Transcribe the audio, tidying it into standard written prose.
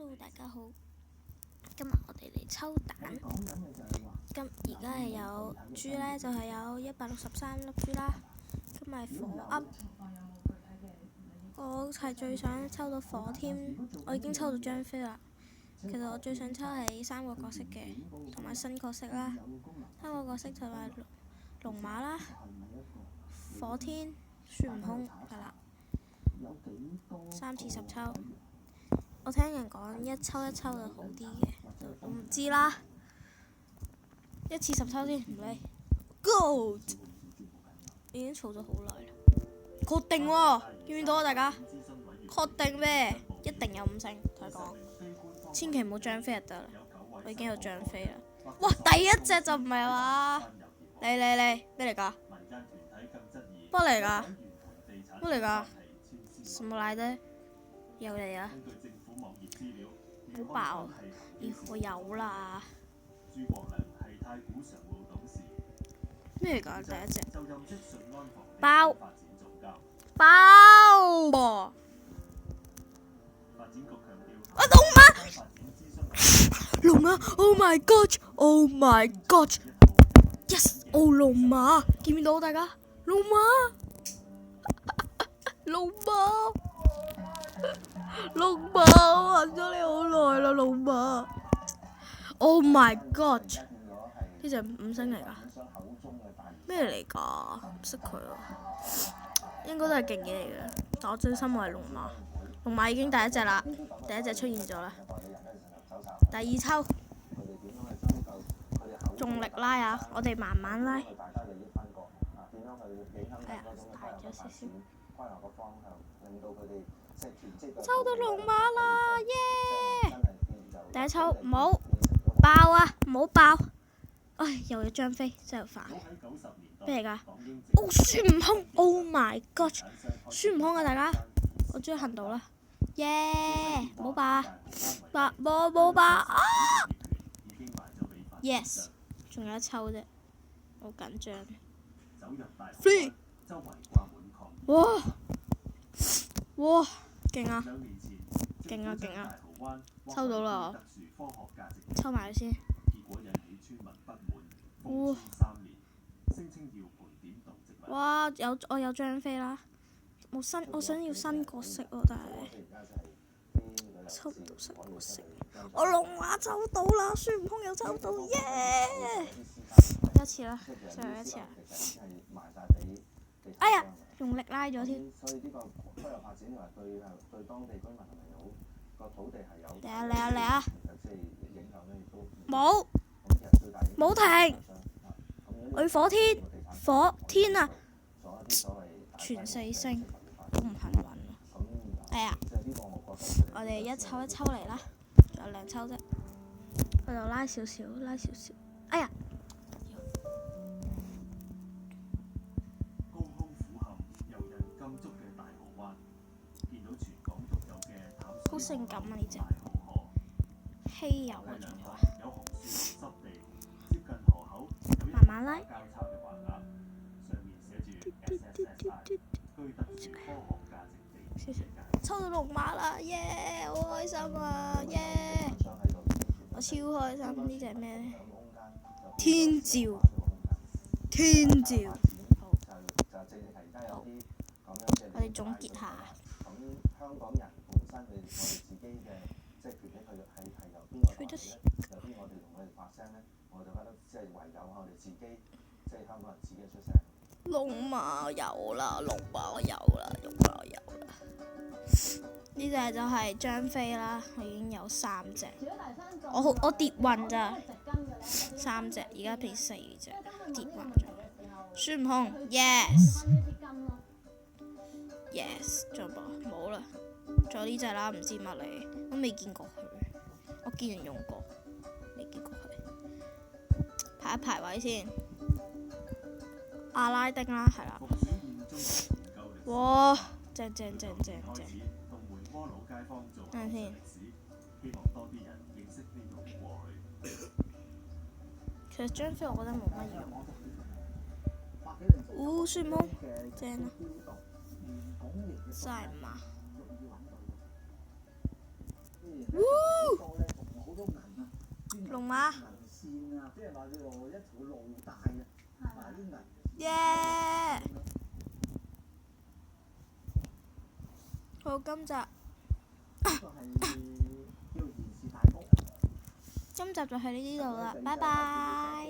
Hello， 大家好。今日我哋嚟抽蛋。而家係有豬呢，就係有163粒豬啦。今日係火噏，我係最想抽到火添。我已經抽到張飛啦。其實我最想抽係3個角色嘅，同埋新角色啦。3個角色就係龍馬啦、火天、孫悟空係啦。3次10抽。我聽人講一抽一抽就好啲嘅，我唔知啦。1次10抽先，唔理。Gold 已經儲咗好耐啦。確定喎，見唔見到啊大家？確定咩？一定有5星，同佢講。千祈唔好張飛就得啦，我已經有張飛啦。哇！第一隻就唔係話，嚟咩嚟㗎？乜嚟㗎？乜嚟㗎？什麼來的？又嚟啊！好爆！我有啦。咩嚟㗎？第一隻包喎！啊龍馬 ！Oh my god！Oh my god！Yes！ 哦龍馬，見唔見到大家？龍馬！龍馬，我恨咗你好耐啦，龍馬。Oh my god！ 呢隻5星嚟㗎？咩嚟㗎？唔識佢喎，應該都係勁嘢嚟嘅。但我最心愛係龍馬。龍馬已經第一隻啦，第一隻出現咗啦。第2抽，用力拉啊！我哋慢慢拉。大咗少少。抽到龍馬啦，耶！第一抽唔好爆啊，唔好爆！唉，又有張飛，真係煩。咩嚟㗎？哦，孫悟空 ！Oh my god！ 孫悟空啊，大家，我終於行到啦，耶！唔好爆啊！冇爆啊 ！Yes！ 仲有1抽啫，好緊張。3！哇！勁啊！抽到啦！抽埋佢先。哇！我有張飛啦。我想要新角色喎，但係抽唔到新角色。我龍馬抽到啦，孫悟空又抽到，耶！一次啦，最後一次啦。哎呀！用力拉咗添。嚟啊！冇停！我要火天啊！全4星，好唔幸運啊！哎呀！我哋一抽一抽嚟啦，仲有2抽啫。我就拉少少。哎呀！好性感啊！呢隻稀有啊，仲有啊！慢慢拉。抽到龍馬啦，耶！好開心啊，耶！我超開心，呢隻係咩呢？天照。好，我哋總結下。龍馬有啦，呢隻就係張飛啦，我已經有3隻，我跌暈咋，3隻，而家變4隻，跌暈咗。孫悟空 ，yes， 仲有冇啦？仲有呢隻啦，唔知乜嚟，我未見過佢，我見人用過，未見過佢。排一排位先，阿拉丁啦，係啦。哇！正。等陣先。其實張飛我覺得冇乜用。孫悟空，正啊！賽馬。龍馬。耶！好，今集就喺呢度啦，拜拜。